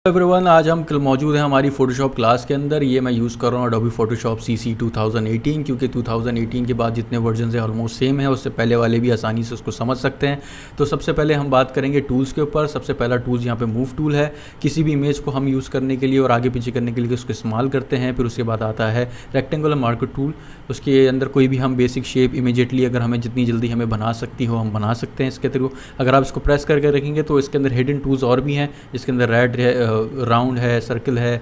Everyone, आज हम कल मौजूद हैं हमारी फ़ोटोशॉप क्लास के अंदर। ये मैं यूज़ कर रहा हूँ अडोबी फ़ोटोशॉप CC 2018, क्योंकि 2018 के बाद जितने वर्जन है ऑलमोस्ट सेम है, उससे पहले वाले भी आसानी से उसको समझ सकते हैं। तो सबसे पहले हम बात करेंगे टूल्स के ऊपर। सबसे पहला टूल्स यहाँ पे मूव टूल है। किसी भी इमेज को हम यूज़ करने के लिए और आगे पीछे करने के लिए उसको इस्तेमाल करते हैं। फिर उसके बाद आता है रेक्टेंगुलर मार्कर टूल। उसके अंदर कोई भी हम बेसिक शेप इमीडिएटली अगर हमें जितनी जल्दी हमें बना सकती हो हम बना सकते हैं इसके थ्रू। अगर आप इसको प्रेस करके रखेंगे तो इसके अंदर हिडन टूल्स और भी हैं, जिसके अंदर रेड राउंड है, सर्कल है,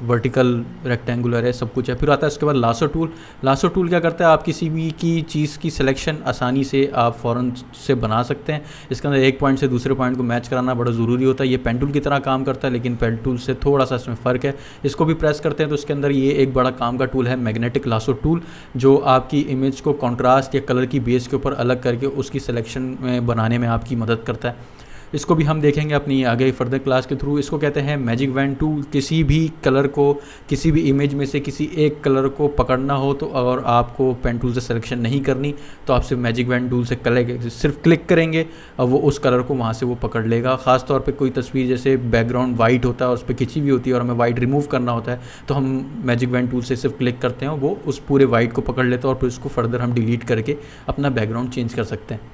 वर्टिकल, रेक्टेंगुलर है, सब कुछ है। फिर आता है उसके बाद लासो टूल। लासो टूल क्या करता है, आप किसी भी की चीज़ की सिलेक्शन आसानी से आप फ़ौरन से बना सकते हैं। इसके अंदर एक पॉइंट से दूसरे पॉइंट को मैच कराना बड़ा ज़रूरी होता है। ये पेन टूल की तरह काम करता है, लेकिन पेन टूल से थोड़ा सा इसमें फ़र्क है। इसको भी प्रेस करते हैं तो इसके अंदर ये एक बड़ा काम का टूल है, मैग्नेटिक लासो टूल, जो आपकी इमेज को कॉन्ट्रास्ट या कलर की बेस के ऊपर अलग करके उसकी सिलेक्शन में बनाने में आपकी मदद करता है। इसको भी हम देखेंगे अपनी आगे फर्दर क्लास के थ्रू। इसको कहते हैं मैजिक वैन टूल। किसी भी कलर को, किसी भी इमेज में से किसी एक कलर को पकड़ना हो तो और आपको पेन टूल से सिलेक्शन नहीं करनी तो आप सिर्फ मैजिक वैन टूल से सिर्फ क्लिक करेंगे और वो उस कलर को वहाँ से वो पकड़ लेगा। ख़ास तौर पे कोई तस्वीर जैसे बैकग्राउंड वाइट होता है और उस पर खिंची हुई होती है और हमें वाइट रिमूव करना होता है तो हम मैजिक वैन टूल से सिर्फ क्लिक करते हैं, वो उस पूरे वाइट को पकड़ लेता है और फिर उसको फर्दर हम डिलीट करके अपना बैकग्राउंड चेंज कर सकते हैं।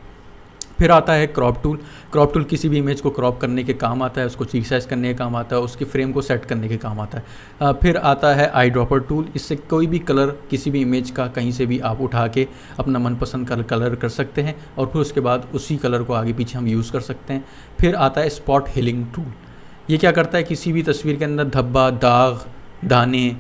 फिर आता है क्रॉप टूल। क्रॉप टूल किसी भी इमेज को क्रॉप करने के काम आता है, उसको रिसाइज करने के काम आता है, उसकी फ्रेम को सेट करने के काम आता है। फिर आता है आई ड्रॉपर टूल। इससे कोई भी कलर किसी भी इमेज का कहीं से भी आप उठा के अपना मनपसंद कलर कर सकते हैं और फिर उसके बाद उसी कलर को आगे पीछे हम यूज़ कर सकते हैं। फिर आता है स्पॉट हीलिंग टूल। ये क्या करता है, किसी भी तस्वीर के अंदर धब्बा, दाग, दाने,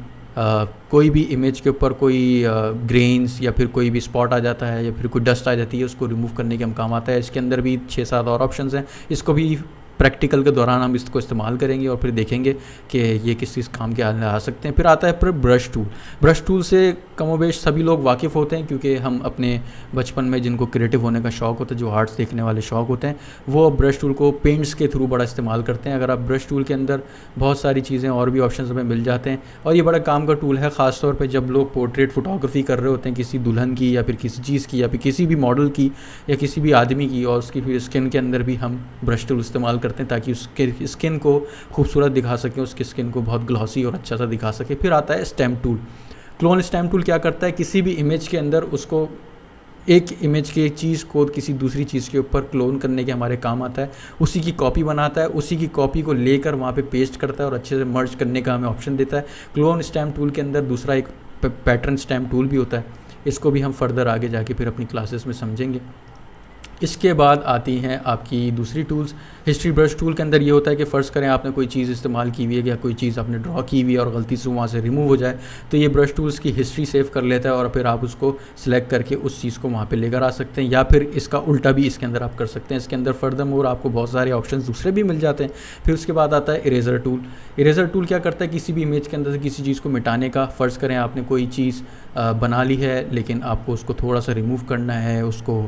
कोई भी इमेज के ऊपर कोई ग्रेन्स या फिर कोई भी स्पॉट आ जाता है या फिर कोई डस्ट आ जाती है, उसको रिमूव करने के हम काम आता है। इसके अंदर भी 6-7 और ऑप्शंस हैं। इसको भी प्रैक्टिकल के दौरान हम इसको इस्तेमाल करेंगे और फिर देखेंगे कि ये किस चीज़ काम के आ सकते हैं। फिर आता है फिर ब्रश टूल। ब्रश टूल से कमोबेश सभी लोग वाकिफ़ होते हैं, क्योंकि हम अपने बचपन में जिनको क्रिएटिव होने का शौक़ होता है, जो आर्ट्स देखने वाले शौक़ होते हैं, वो ब्रश टूल को पेंट्स के थ्रू बड़ा इस्तेमाल करते हैं। अगर आप ब्रश टूल के अंदर बहुत सारी चीज़ें और भी ऑप्शन हमें मिल जाते हैं और ये बड़ा काम का टूल है, ख़ास तौर पर जब लोग पोर्ट्रेट फोटोग्राफी कर रहे होते हैं किसी दुल्हन की या फिर किसी चीज़ की या फिर किसी भी मॉडल की या किसी भी आदमी की, और उसकी फिर स्किन के अंदर भी हम ब्रश टूल इस्तेमाल करते हैं ताकि उसके स्किन को खूबसूरत दिखा सकें, उसकी स्किन को बहुत ग्लॉसी और अच्छा सा दिखा सके। फिर आता है stamp tool. Clone stamp tool क्या करता है, किसी भी इमेज के अंदर उसको एक इमेज की चीज़ को किसी दूसरी चीज़ के ऊपर क्लोन करने के हमारे काम आता है। उसी की कॉपी बनाता है, उसी की कॉपी को लेकर वहाँ पे पेस्ट करता है और अच्छे से मर्ज करने का हमें ऑप्शन देता है। क्लोन स्टैम्प टूल के अंदर दूसरा एक पैटर्न स्टैम्प टूल भी होता है। इसको भी हम फर्दर आगे जाके फिर अपनी क्लासेस में समझेंगे। इसके बाद आती हैं आपकी दूसरी टूल्स। हिस्ट्री ब्रश टूल के अंदर ये होता है कि फ़र्ज़ करें आपने कोई चीज़ इस्तेमाल की हुई है या कोई चीज़ आपने ड्रॉ की हुई है और गलती से वहाँ से रिमूव हो जाए तो ये ब्रश टूल्स की हिस्ट्री सेव कर लेता है और फिर आप उसको सिलेक्ट करके उस चीज़ को वहाँ पे लेकर आ सकते हैं, या फिर इसका उल्टा भी इसके अंदर आप कर सकते हैं। इसके अंदर फर्दर मोर आपको बहुत सारे ऑप्शन दूसरे भी मिल जाते हैं। फिर उसके बाद आता है इरेज़र टूल। इरेज़र टूल क्या करता है, किसी भी इमेज के अंदर से किसी चीज़ को मिटाने का। फ़र्ज़ करें आपने कोई चीज़ बना ली है लेकिन आपको उसको थोड़ा सा रिमूव करना है, उसको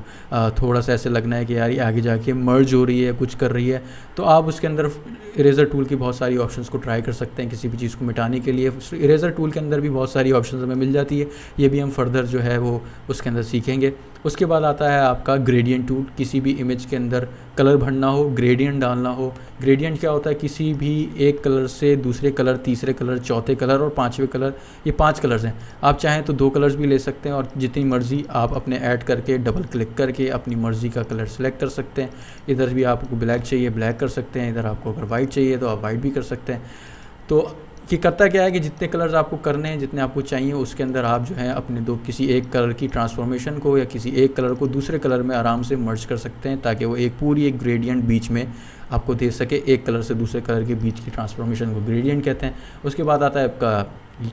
थोड़ा सा ऐसे लगना है कि यार ये आगे जाके मर्ज हो रही है, कुछ कर रही है, तो आप उसके अंदर इरेज़र टूल की बहुत सारी ऑप्शंस को ट्राई कर सकते हैं किसी भी चीज़ को मिटाने के लिए। इरेज़र टूल के अंदर भी बहुत सारी ऑप्शंस हमें मिल जाती है, ये भी हम फर्दर जो है वो उसके अंदर सीखेंगे। उसके बाद आता है आपका ग्रेडियंट टूल। किसी भी इमेज के अंदर कलर भरना हो, ग्रेडियंट डालना हो। ग्रेडियंट क्या होता है, किसी भी एक कलर से दूसरे कलर, तीसरे कलर, चौथे कलर और पाँचवें कलर, ये 5 कलर्स हैं। आप चाहें तो 2 कलर्स भी ले सकते हैं और जितनी मर्ज़ी आप अपने ऐड करके डबल क्लिक करके अपनी मर्ज़ी का कलर सेलेक्ट कर सकते हैं। इधर भी आपको ब्लैक चाहिए ब्लैक कर सकते हैं, इधर आपको अगर वाइट चाहिए तो आप वाइट भी कर सकते हैं। तो ये करता क्या है कि जितने कलर्स आपको करने हैं, जितने आपको चाहिए, उसके अंदर आप जो है अपने किसी एक कलर की ट्रांसफॉर्मेशन को या किसी एक कलर को दूसरे कलर में आराम से मर्ज कर सकते हैं ताकि वो एक पूरी एक ग्रेडियंट बीच में आपको दे सके। एक कलर से दूसरे कलर के बीच की ट्रांसफॉर्मेशन को ग्रेडियंट कहते हैं। उसके बाद आता है आपका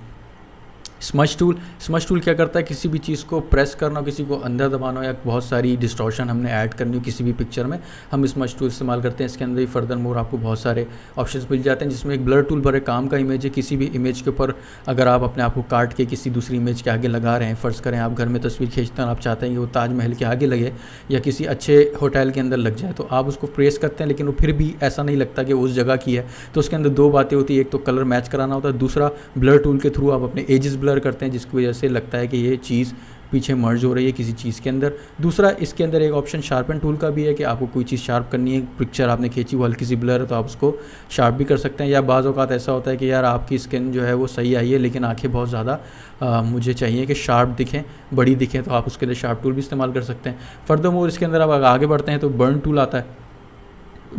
स्मज टूल। स्मज टूल क्या करता है, किसी भी चीज़ को प्रेस करना हो, किसी को अंदर दबाना हो या बहुत सारी डिस्टॉर्शन हमने ऐड करनी हो किसी भी पिक्चर में, हम स्मज टूल इस्तेमाल करते हैं। इसके अंदर ही फर्दर मोर आपको बहुत सारे ऑप्शंस मिल जाते हैं, जिसमें एक ब्लर टूल बड़े काम का इमेज है। किसी भी इमेज के ऊपर अगर आप अपने आप को काट के किसी दूसरी इमेज के आगे लगा रहे हैं, फ़र्ज़ करें आप घर में तस्वीर खींचते हैं और आप चाहते हैं कि वो ताजमहल के आगे लगे या किसी अच्छे होटल के अंदर लग जाए, तो आप उसको प्रेस करते हैं लेकिन वो फिर भी ऐसा नहीं लगता कि उस जगह की है। तो उसके अंदर 2 बातें होती है, एक तो कलर मैच कराना होता है, दूसरा ब्लर टूल के थ्रू आप अपने एजेस ब्लर करते हैं जिसकी वजह से लगता है कि ये चीज़ पीछे मर्ज हो रही है किसी चीज़ के अंदर। दूसरा इसके अंदर एक ऑप्शन शार्पन टूल का भी है कि आपको कोई चीज़ शार्प करनी है, पिक्चर आपने खींची वो हल्की सी ब्लर है तो आप उसको शार्प भी कर सकते हैं। या बाज़ औक़ात ऐसा होता है कि यार आपकी स्किन जो है वो सही आई है लेकिन आँखें बहुत ज़्यादा मुझे चाहिए कि शार्प दिखें, बड़ी दिखें, तो आप उसके लिए शार्प टूल भी इस्तेमाल कर सकते हैं। फर्दरमोर इसके अंदर आप आगे बढ़ते हैं तो बर्न टूल आता है।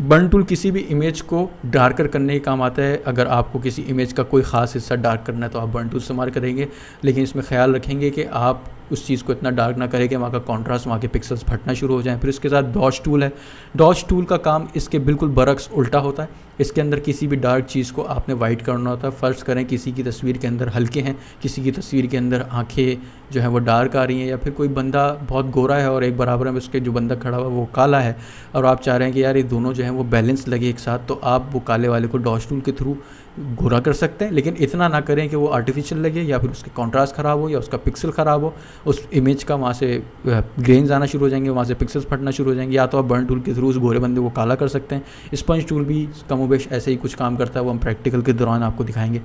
बर्न टूल किसी भी इमेज को डार्कर करने के काम आता है। अगर आपको किसी इमेज का कोई ख़ास हिस्सा डार्क करना है तो आप बर्न टूल इस्तेमाल करेंगे, लेकिन इसमें ख्याल रखेंगे कि आप उस चीज़ को इतना डार्क ना करें कि वहाँ का कॉन्ट्रास्ट, वहाँ के पिक्सल्स फटना शुरू हो जाएं। फिर इसके साथ डॉज टूल है। डॉज टूल का काम इसके बिल्कुल बरक्स उल्टा होता है। इसके अंदर किसी भी डार्क चीज़ को आपने वाइट करना होता है। फ़र्ज़ करें किसी की तस्वीर के अंदर हल्के हैं, किसी की तस्वीर के अंदर आँखें जो है वो डार्क आ रही हैं, या फिर कोई बंदा बहुत गोरा है और एक बराबर में उसके जो बंदा खड़ा हुआ है वो काला है, और आप चाह रहे हैं कि यार ये दोनों जो हैं वो बैलेंस लगे एक साथ, तो आप वो काले वाले को डॉज टूल के थ्रू गोरा कर सकते हैं, लेकिन इतना ना करें कि वो आर्टिफिशियल लगे या फिर उसके कॉन्ट्रास्ट ख़राब हो या उसका पिक्सल ख़राब हो, उस इमेज का वहाँ से ग्रेन्स आना शुरू हो जाएंगे, वहाँ से पिक्सल्स फटना शुरू हो जाएंगे। या तो आप बर्न टूल के थ्रू उस गोरे बंदे को काला कर सकते हैं। स्पंज टूल भी कमोबेश ऐसे ही कुछ काम करता है, वो हम प्रैक्टिकल के दौरान आपको दिखाएंगे।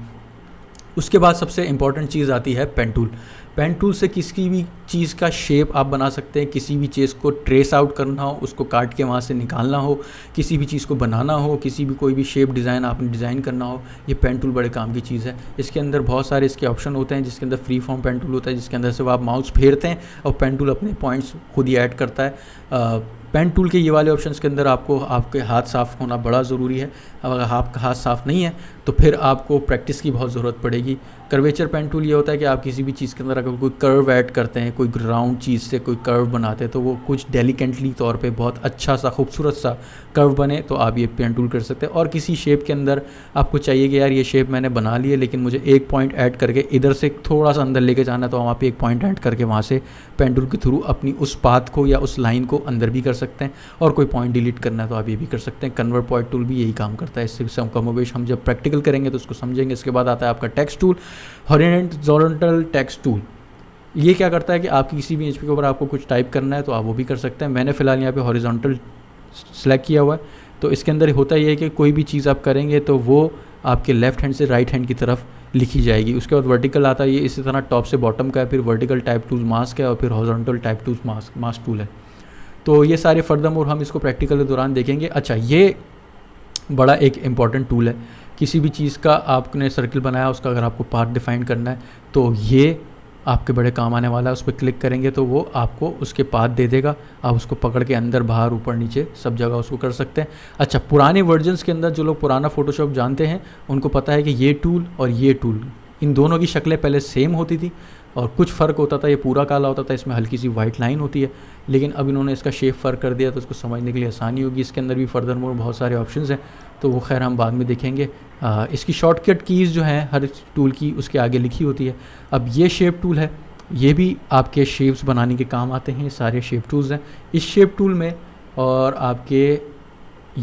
उसके बाद सबसे इंपॉर्टेंट चीज़ आती है पेन टूल। पेन टूल से किसी भी चीज़ का शेप आप बना सकते हैं। किसी भी चीज़ को ट्रेस आउट करना हो, उसको काट के वहाँ से निकालना हो, किसी भी चीज़ को बनाना हो, किसी भी कोई भी शेप डिज़ाइन आपने डिज़ाइन करना हो, ये पेन टूल बड़े काम की चीज़ है। इसके अंदर बहुत सारे इसके ऑप्शन होते हैं, जिसके अंदर फ्री फॉर्म पेन टूल होता है, जिसके अंदर से आप माउस फेरते हैं और पेन टूल अपने पॉइंट्स खुद ही ऐड करता है। पेन टूल के ये वाले ऑप्शंस के अंदर आपको आपके हाथ साफ़ होना बड़ा ज़रूरी है। अगर आपका हाथ साफ़ नहीं है तो फिर आपको प्रैक्टिस की बहुत ज़रूरत पड़ेगी। कर्वेचर पेन टूल ये होता है कि आप किसी भी चीज़ के अंदर अगर कोई कर्व ऐड करते हैं, कोई राउंड चीज़ से कोई कर्व बनाते हैं, तो वो कुछ डेलिकेटली तौर पे बहुत अच्छा सा खूबसूरत सा कर्व बने, तो आप ये पेन टूल कर सकते हैं। और किसी शेप के अंदर आपको चाहिए कि यार ये शेप मैंने बना ली है लेकिन मुझे एक पॉइंट ऐड करके इधर से थोड़ा सा अंदर लेके जाना है, तो वहाँ पे एक पॉइंट ऐड करके वहाँ से पेन टूल के थ्रू अपनी उस पाथ को या उस लाइन को अंदर भी कर सकते हैं। और कोई पॉइंट डिलीट करना है तो आप ये भी कर सकते हैं। कन्वर्ट पॉइंट टूल भी यही काम करता है। इससे कमोबेश हम जब प्रैक्टिकल करेंगे तो उसको समझेंगे। इसके बाद आता है आपका text tool, horizontal text tool. ये क्या करता है कि आपकी किसी भी इमेज के ऊपर आपको कुछ टाइप करना है तो आप वो भी कर सकते हैं। मैंने फ़िलहाल यहाँ पे हॉरिजॉन्टल सेलेक्ट किया हुआ है। तो इसके अंदर होता ये है कि कोई भी चीज़ आप करेंगे तो वो आपके लेफ़्ट हैंड से राइट हैंड की तरफ लिखी जाएगी। उसके बाद वर्टिकल आता है, ये इसी तरह टॉप से बॉटम का है, फिर वर्टिकल टाइप टूल मास्क है और फिर horizontal type tool mask tool है। तो ये सारे फर्दरमोर हम इसको प्रैक्टिकल के दौरान देखेंगे। अच्छा, ये बड़ा एक इम्पॉर्टेंट टूल है। किसी भी चीज़ का आपने सर्किल बनाया, उसका अगर आपको पाथ डिफाइन करना है तो ये आपके बड़े काम आने वाला है। उस पर क्लिक करेंगे तो वो आपको उसके पाथ दे देगा। आप उसको पकड़ के अंदर बाहर ऊपर नीचे सब जगह उसको कर सकते हैं। अच्छा, पुराने वर्जन्स के अंदर जो लोग पुराना फ़ोटोशॉप जानते हैं उनको पता है कि ये टूल और ये टूल, इन दोनों की शक्लें पहले सेम होती थी और कुछ फ़र्क होता था। ये पूरा काला होता था, इसमें हल्की सी वाइट लाइन होती है, लेकिन अब इन्होंने इसका शेप फ़र्क कर दिया तो उसको समझने के लिए आसानी होगी। इसके अंदर भी फर्दरमोर बहुत सारे ऑप्शंस हैं, तो वो खैर हम बाद में देखेंगे। इसकी शॉर्टकट कीज़ जो हैं हर टूल की उसके आगे लिखी होती है। अब ये शेप टूल है, ये भी आपके शेप्स बनाने के काम आते हैं। सारे शेप टूल्स हैं। इस शेप टूल में और आपके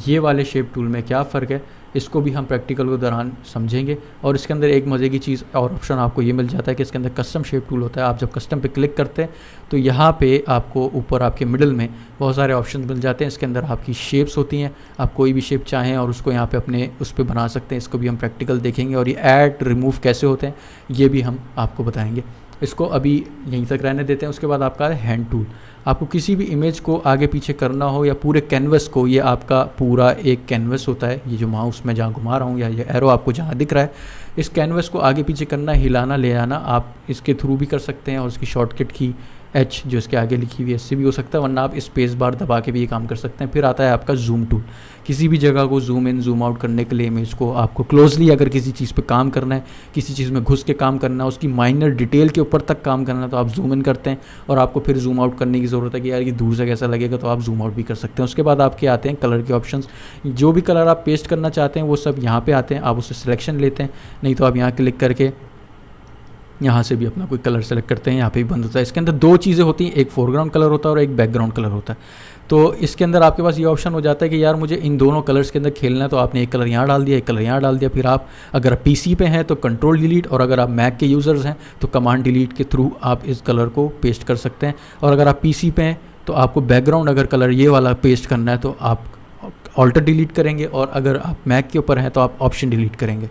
ये वाले शेप टूल में क्या फ़र्क है, इसको भी हम प्रैक्टिकल के दौरान समझेंगे। और इसके अंदर एक मज़े की चीज़ और ऑप्शन आपको ये मिल जाता है कि इसके अंदर कस्टम शेप टूल होता है। आप जब कस्टम पे क्लिक करते हैं तो यहाँ पे आपको ऊपर आपके मिडल में बहुत सारे ऑप्शन मिल जाते हैं। इसके अंदर आपकी शेप्स होती हैं, आप कोई भी शेप चाहें और उसको यहाँ पे अपने उस पर बना सकते हैं। इसको भी हम प्रैक्टिकल देखेंगे और ये ऐड रिमूव कैसे होते हैं ये भी हम आपको बताएँगे। इसको अभी यहीं तक रहने देते हैं। उसके बाद आपका है हैंड टूल। आपको किसी भी इमेज को आगे पीछे करना हो या पूरे कैनवस को, ये आपका पूरा एक कैनवस होता है, ये जो माउस में जहाँ घुमा रहा हूँ या ये एरो आपको जहाँ दिख रहा है, इस कैनवस को आगे पीछे करना, हिलाना, ले आना आप इसके थ्रू भी कर सकते हैं। और इसकी शॉर्टकट की एच जो इसके आगे लिखी हुई है इससे भी हो सकता है, वरना आप स्पेस बार दबा के भी ये काम कर सकते हैं। फिर आता है आपका जूम टूल। किसी भी जगह को जूम इन जूम आउट करने के लिए इमेज को आपको क्लोजली अगर किसी चीज़ पे काम करना है, किसी चीज़ में घुस के काम करना है, उसकी माइनर डिटेल के ऊपर तक काम करना है तो आप जूम इन करते हैं। और आपको फिर जूम आउट करने की ज़रूरत है कि यार ये दूर से कैसा लगेगा, तो आप जूम आउट भी कर सकते हैं। उसके बाद आपके आते हैं कलर के ऑप्शंस। जो भी कलर आप पेस्ट करना चाहते हैं वो सब यहाँ पे आते हैं, आप उससे सिलेक्शन लेते हैं। नहीं तो आप यहाँ क्लिक करके यहाँ से भी अपना कोई कलर सेलेक्ट करते हैं, यहाँ पे भी बंद होता है। इसके अंदर दो चीज़ें होती हैं, एक फोरग्राउंड कलर होता है और एक बैकग्राउंड कलर होता है। तो इसके अंदर आपके पास ये ऑप्शन हो जाता है कि यार मुझे इन दोनों कलर्स के अंदर खेलना है, तो आपने एक कलर यहाँ डाल दिया, एक कलर यहाँ डाल दिया। फिर आप अगर पीसी पे हैं तो कंट्रोल डिलीट, और अगर आप मैक के यूज़र्स हैं तो कमांड डिलीट के थ्रू आप इस कलर को पेस्ट कर सकते हैं। और अगर आप पीसी पे हैं तो आपको बैकग्राउंड अगर कलर ये वाला पेस्ट करना है तो आप ऑल्टर डिलीट करेंगे, और अगर आप मैक के ऊपर हैं तो आप ऑप्शन डिलीट करेंगे।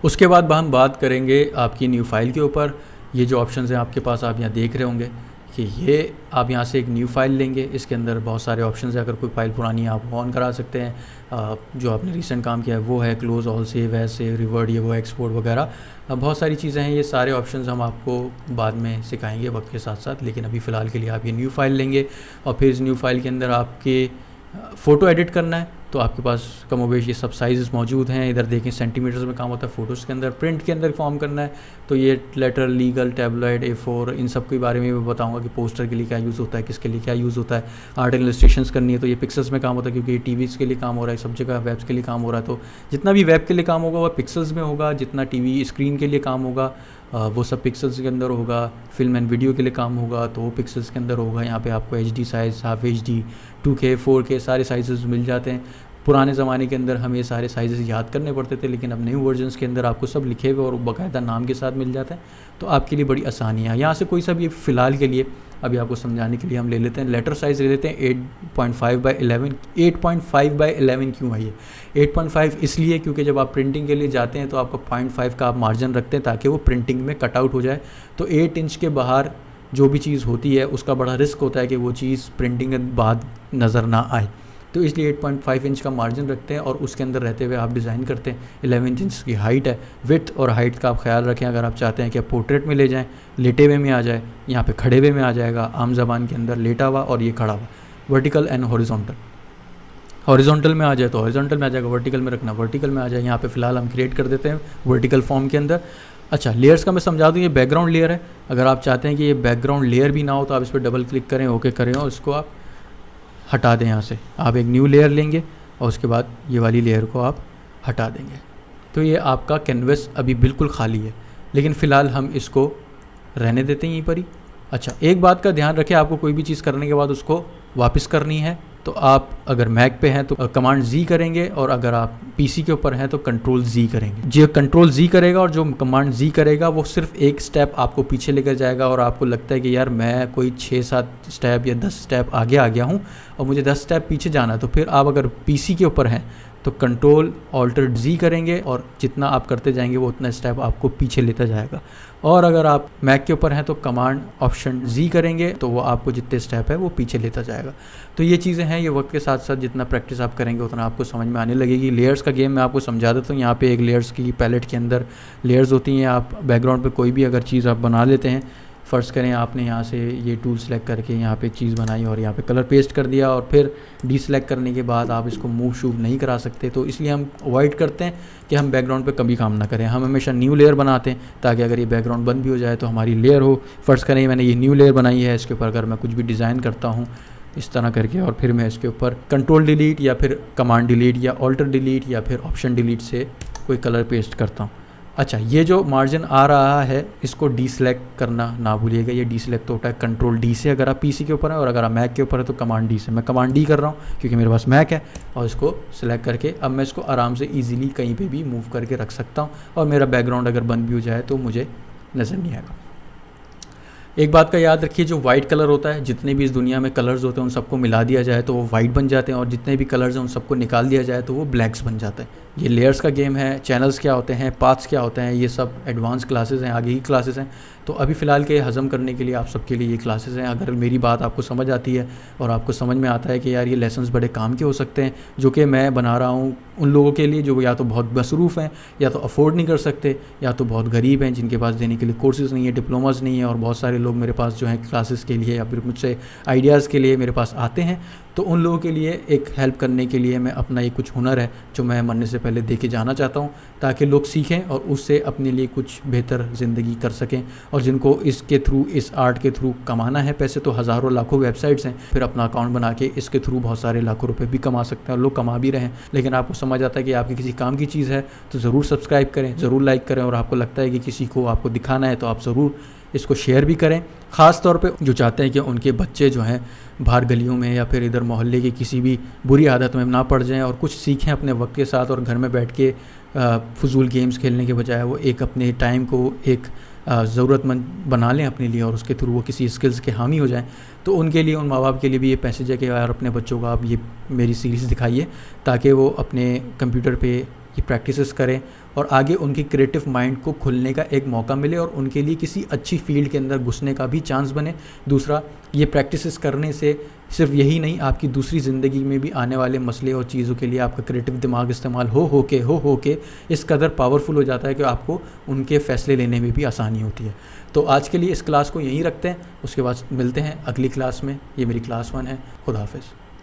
उसके बाद हम बात करेंगे आपकी न्यू फाइल के ऊपर। ये जो ऑप्शंस हैं आपके पास, आप यहाँ देख रहे होंगे कि ये आप यहाँ से एक न्यू फाइल लेंगे, इसके अंदर बहुत सारे ऑप्शंस है। अगर कोई फाइल पुरानी है आप ऑन करा सकते हैं, जो आपने रिसेंट काम किया है वो है, close all, save as, save, revert, ये वो, एक्सपोर्ट वगैरह, बहुत सारी चीज़ें हैं। ये सारे ऑप्शंस हम आपको बाद में सिखाएंगे वक्त के साथ साथ, लेकिन अभी फ़िलहाल के लिए आप ये न्यू फाइल लेंगे और फिर इस न्यू फाइल के अंदर आपके फ़ोटो एडिट करना है। तो आपके पास कमोबेश ये सब साइज़ मौजूद हैं। इधर देखें सेंटीमीटर्स में काम होता है, फ़ोटोज़ के अंदर, प्रिंट के अंदर फॉर्म करना है तो ये लेटर, लीगल, टैबलॉइड, A4, इन सब के बारे में मैं बताऊंगा कि पोस्टर के लिए क्या यूज़ होता है, किसके लिए क्या यूज़ होता है। आर्ट एंड इलस्ट्रेशंस करनी है तो ये पिक्सल्स में काम होता है, क्योंकि ये टीवीज़ के लिए काम हो रहा है, सब जगह वेब्स के लिए काम हो रहा है। तो जितना भी वेब के लिए काम होगा वो पिक्सल्स में होगा, जितना टीवी स्क्रीन के लिए काम होगा वो सब पिक्सल्स के अंदर होगा। फिल्म एंड वीडियो के लिए काम होगा तो वो पिक्सल्स के अंदर होगा। यहाँ पे आपको HD size, half HD, 2K, 4K सारे साइज़ मिल जाते हैं। पुराने ज़माने के अंदर हमें सारे साइज़ याद करने पड़ते थे, लेकिन अब न्यू वर्जन्स के अंदर आपको सब लिखे हुए और बाकायदा नाम के साथ मिल जाते हैं, तो आपके लिए बड़ी आसानी है। यहाँ से कोई सा भी फ़िलहाल के लिए अभी आपको समझाने के लिए हम ले लेते हैं, लेटर साइज़ ले लेते हैं 8.5/11। 8.5/11 क्यों है ये 8.5? इसलिए क्योंकि जब आप प्रिंटिंग के लिए जाते हैं तो आपको 0.5 का आप मार्जिन रखते हैं ताकि वो प्रिंटिंग में कट आउट हो जाए। तो 8 इंच के बाहर जो भी चीज़ होती है उसका बड़ा रिस्क होता है कि वो चीज़ प्रिंटिंग के बाद नज़र ना आए, तो इसलिए 8.5 इंच का मार्जिन रखते हैं और उसके अंदर रहते हुए आप डिज़ाइन करते हैं। 11 इंच की हाइट है। विड्थ और हाइट का आप ख्याल रखें। अगर आप चाहते हैं कि आप पोर्ट्रेट में ले जाएं, लेटे हुए में आ जाए, यहाँ पे खड़े हुए में आ जाएगा, आम ज़बान के अंदर लेटा हुआ और ये खड़ा हुआ, वर्टिकल एंड हॉरिजॉन्टल। हॉरिजॉन्टल में आ जाए तो हॉरिजॉन्टल में आ जाएगा, वर्टिकल में रखना वर्टिकल में आ जाए। यहाँ पे फ़िलहाल हम क्रिएट कर देते हैं वर्टिकल फॉर्म के अंदर। अच्छा, लेयर्स का मैं समझा दूँ, ये बैकग्राउंड लेयर है। अगर आप चाहते हैं कि ये बैकग्राउंड लेयर भी ना हो तो आप इस पर डबल क्लिक करें, ओके करें और इसको आप हटा दें। यहाँ से आप एक न्यू लेयर लेंगे और उसके बाद ये वाली लेयर को आप हटा देंगे। तो ये आपका कैनवस अभी बिल्कुल खाली है, लेकिन फ़िलहाल हम इसको रहने देते हैं यहीं पर ही। अच्छा, एक बात का ध्यान रखें, आपको कोई भी चीज़ करने के बाद उसको वापस करनी है तो आप अगर मैक पे हैं तो कमांड Z करेंगे और अगर आप PC के ऊपर हैं तो कंट्रोल Z करेंगे। जो कंट्रोल Z करेगा और जो कमांड Z करेगा वो सिर्फ एक स्टेप आपको पीछे लेकर जाएगा और आपको लगता है कि यार मैं कोई 6-7 स्टेप या 10 स्टेप आगे आ गया हूँ और मुझे 10 स्टेप पीछे जाना है, तो फिर आप अगर PC के ऊपर हैं तो कंट्रोल ऑल्टर Z करेंगे और जितना आप करते जाएंगे वो उतना स्टेप आपको पीछे लेता जाएगा। और अगर आप मैक के ऊपर हैं तो कमांड ऑप्शन Z करेंगे तो वो आपको जितने स्टेप है वो पीछे लेता जाएगा। तो ये चीज़ें हैं, ये वक्त के साथ साथ जितना प्रैक्टिस आप करेंगे उतना आपको समझ में आने लगेगी। लेयर्स का गेम मैं आपको समझा देता हूँ। यहाँ पे एक लेयर्स की पैलेट के अंदर लेयर्स होती हैं। आप बैकग्राउंड पे कोई भी अगर चीज़ आप बना लेते हैं, फ़र्ज़ करें आपने यहाँ से ये टूल सेलेक्ट करके यहाँ पे चीज़ बनाई और यहाँ पे कलर पेस्ट कर दिया और फिर डीसेलेक्ट करने के बाद आप इसको मूव शूव नहीं करा सकते, तो इसलिए हम अवॉइड करते हैं कि हम बैकग्राउंड पे कभी काम ना करें। हम हमेशा न्यू लेयर बनाते हैं ताकि अगर ये बैकग्राउंड बंद भी हो जाए तो हमारी लेयर हो। फ़र्ज़ करें मैंने ये न्यू लेयर बनाई है, इसके ऊपर अगर मैं कुछ भी डिज़ाइन करता हूँ इस तरह करके और फिर मैं इसके ऊपर कंट्रोल डिलीट या फिर कमांड डिलीट या ऑल्टर डिलीट या फिर ऑप्शन डिलीट से कोई कलर पेस्ट करता हूँ। अच्छा, ये जो मार्जिन आ रहा है इसको डीसेलेक्ट करना ना भूलिएगा। ये डीसेलेक्ट होता है कंट्रोल D से अगर आप PC के ऊपर है, और अगर आप मैक के ऊपर है तो कमांड D से। मैं कमांड D कर रहा हूँ क्योंकि मेरे पास मैक है और इसको सिलेक्ट करके अब मैं इसको आराम से ईजिली कहीं पे भी मूव करके रख सकता हूँ और मेरा बैकग्राउंड अगर बंद भी हो जाए तो मुझे नज़र नहीं आएगा। एक बात का याद रखिए, जो वाइट कलर होता है, जितने भी इस दुनिया में कलर्स होते हैं उन सबको मिला दिया जाए तो वो वाइट बन जाते हैं और जितने भी कलर्स हैं उन सबको निकाल दिया जाए तो वो ब्लैक्स बन जाते हैं। ये लेयर्स का गेम है। चैनल्स क्या होते हैं, पाथ्स क्या होते हैं, ये सब एडवांस क्लासेस हैं, आगे की क्लासेस हैं। तो अभी फ़िलहाल के हज़म करने के लिए आप सबके लिए ये क्लासेस हैं। अगर मेरी बात आपको समझ आती है और आपको समझ में आता है कि यार ये लेसन्स बड़े काम के हो सकते हैं जो कि मैं बना रहा हूँ उन लोगों के लिए जो या तो बहुत मसरूफ़ हैं या तो अफोर्ड नहीं कर सकते या तो बहुत गरीब हैं जिनके पास देने के लिए कोर्सेज़ नहीं है, डिप्लोमास नहीं है, और बहुत सारे लोग मेरे पास जो हैं क्लासेस के लिए या फिर मुझसे आइडियाज़ के लिए मेरे पास आते हैं, तो उन लोगों के लिए एक हेल्प करने के लिए मैं अपना ये कुछ हुनर है जो मैं मरने से पहले दे के जाना चाहता हूँ ताकि लोग सीखें और उससे अपने लिए कुछ बेहतर ज़िंदगी कर सकें। और जिनको इसके थ्रू, इस आर्ट के थ्रू कमाना है पैसे, तो हज़ारों लाखों वेबसाइट्स हैं, फिर अपना अकाउंट बना के इसके थ्रू बहुत सारे लाखों रुपए भी कमा सकते हैं और लोग कमा भी रहे हैं। लेकिन आपको समझ आता है कि आपकी किसी काम की चीज़ है तो ज़रूर सब्सक्राइब करें, ज़रूर लाइक करें, और आपको लगता है कि किसी को आपको दिखाना है तो आप ज़रूर इसको शेयर भी करें। ख़ास तौर पे जो चाहते हैं कि उनके बच्चे जो हैं बाहर गलियों में या फिर इधर मोहल्ले की किसी भी बुरी आदत में ना पड़ जाएं और कुछ सीखें अपने वक्त के साथ, और घर में बैठ के फजूल गेम्स खेलने के बजाय वो एक अपने टाइम को एक ज़रूरतमंद बना लें अपने लिए और उसके थ्रू वो किसी स्किल्स के हामी हो जाएं। तो उनके लिए, उन माँ बाप के लिए भी ये मैसेज है कि यार अपने बच्चों को आप ये मेरी सीरीज़ दिखाइए ताकि वो अपने कंप्यूटर पे ये प्रैक्टिसेस करें और आगे उनकी क्रिएटिव माइंड को खुलने का एक मौका मिले और उनके लिए किसी अच्छी फील्ड के अंदर घुसने का भी चांस बने। दूसरा, ये प्रैक्टिसेस करने से सिर्फ यही नहीं, आपकी दूसरी ज़िंदगी में भी आने वाले मसले और चीज़ों के लिए आपका क्रिएटिव दिमाग इस्तेमाल हो के इस कदर पावरफुल हो जाता है कि आपको उनके फ़ैसले लेने में भी आसानी होती है। तो आज के लिए इस क्लास को यहीं रखते हैं, उसके बाद मिलते हैं अगली क्लास में। ये मेरी क्लास 1 है। खुदा हाफिज़।